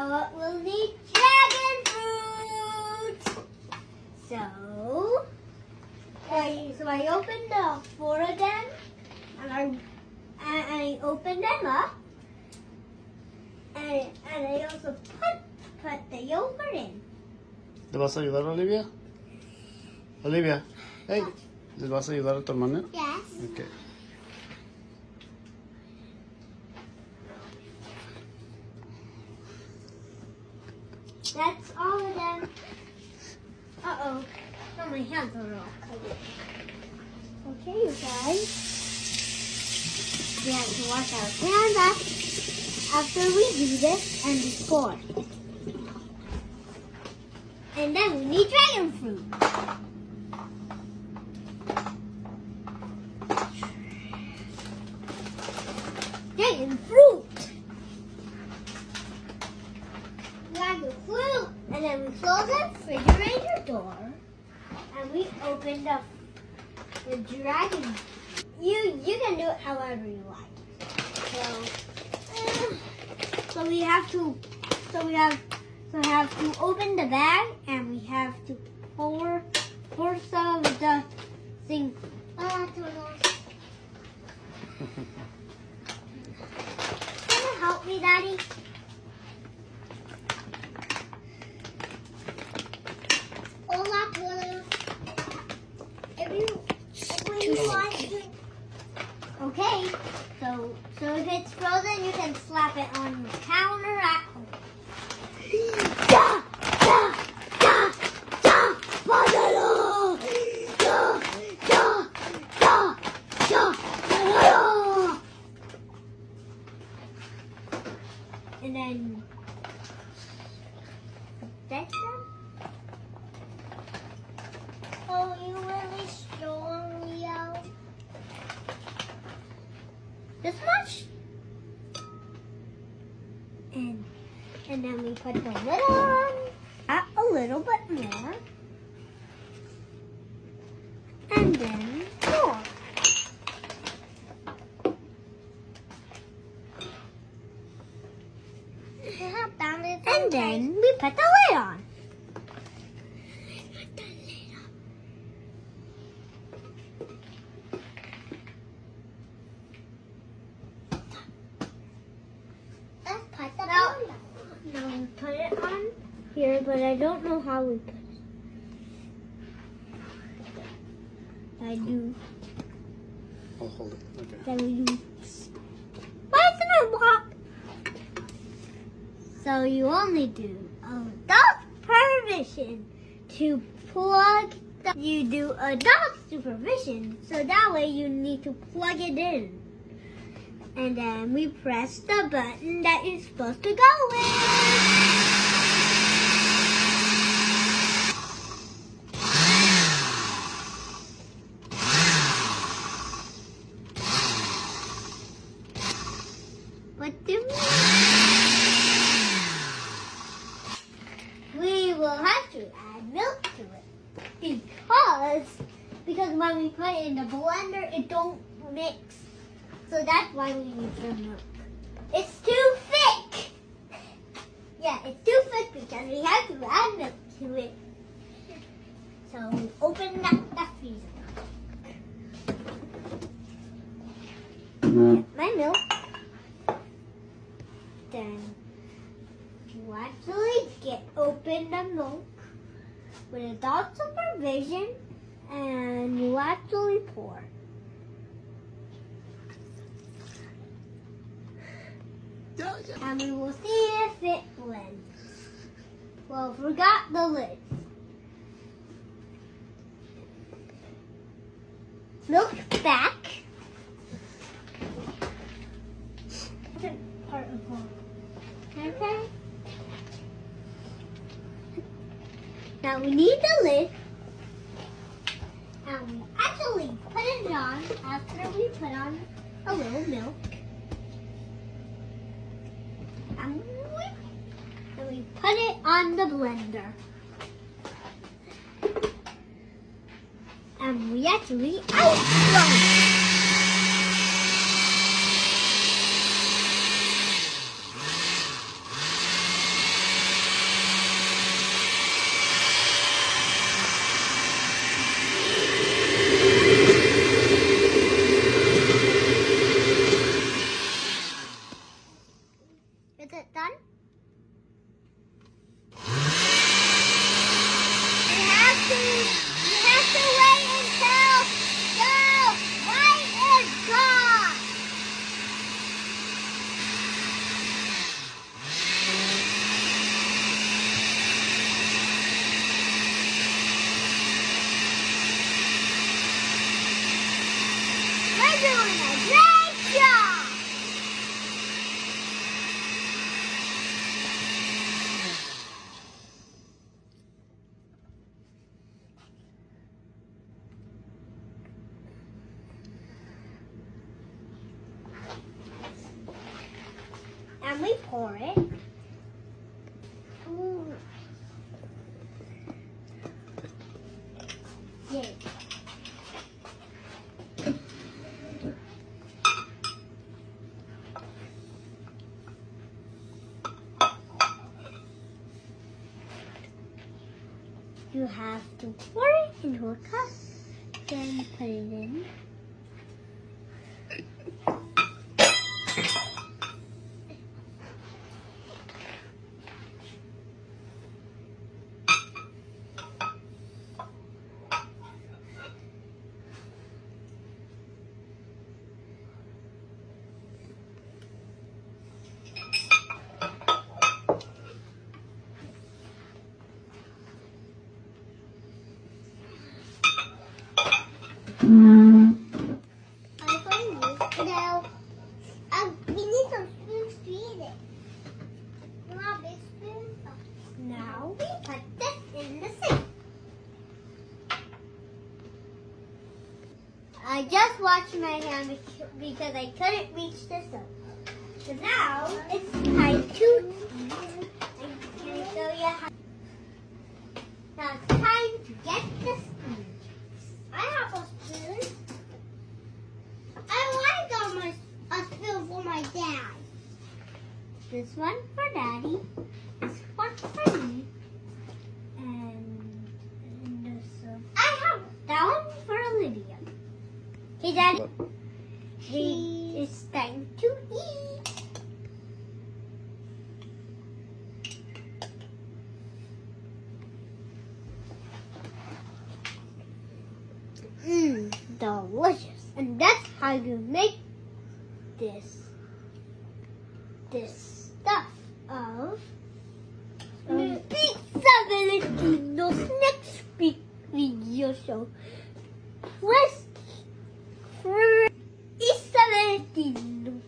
we'll need dragon fruit. So I opened the 4 of them, and I opened them up, and I also put the yogurt in. ¿Te vas a ayudar, Olivia? Olivia, hey, ¿les vas a ayudar a tu hermana? Yes. Okay. That's all of them. Uh-oh. Oh, my hands are all covered. Okay, you guys. We have to wash our hands after we do this and before. And then we need dragon fruit. Dragon fruit! Dragon fruit! And then we close the refrigerator door. And we open the dragon. You can do it however you like. So we have to open the bag, and we have to pour some of the thing. Can you help me, Daddy? Hola, todos. If you want to. Okay, so if it's frozen, you can slap it on the counter at home. And then that's them. Oh, you really strong, Leo. This much? And then we put the lid on. Add a little bit more. And then more. And then we put the lid on. Now we put it on here, but I don't know how we put it. I do. I'll hold it. Okay. Then we do. Why is it a block? So you only do adult permission to plug. You do adult supervision, so that way you need to plug it in. And then we press the button that you're supposed to go with. What do we will have to add milk to it because when we put it in the blender, it don't mix. So that's why we need the milk. It's too thick. Yeah, it's too thick because we have to add milk to it. So we open up the freezer. Get my milk. Then you actually open the milk with adult supervision, and you actually pour. And we will see if it blends. Well, forgot the lid. Milk back. Part of one. Okay. Now we need the lid. And we actually put it on after we put on a little milk. And we put it on the blender. And we actually outflow. And we pour it. Ooh. Yay. You have to pour it into a cup, then put it in. Now, we need some spoons to eat it. You want a big spoon? Now we put this in the sink. I just washed my hand because I couldn't reach the soap. So now it's time to eat. Can I show you how? Now it's time to get the spoon. I have a spoon. I want a spoon for my dad. This one for Daddy. This one for me. And this one. I have that one for Olivia. Hey, Daddy. It's time to eat. Delicious. And that's how you make this stuff of pizza Valentines. Next video show. Press for Pizza Valentines.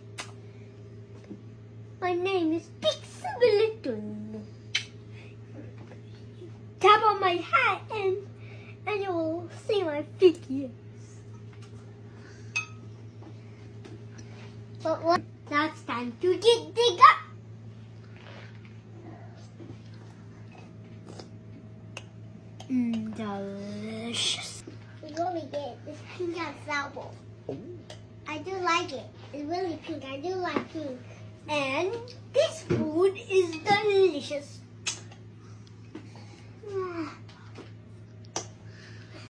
My name is Pizza Valentines. Tap on my hat and you will see my figures. But what? Now it's time to dig up. Delicious. We're going to get this pink ensemble. I do like it. It's really pink. I do like pink. And this food is delicious.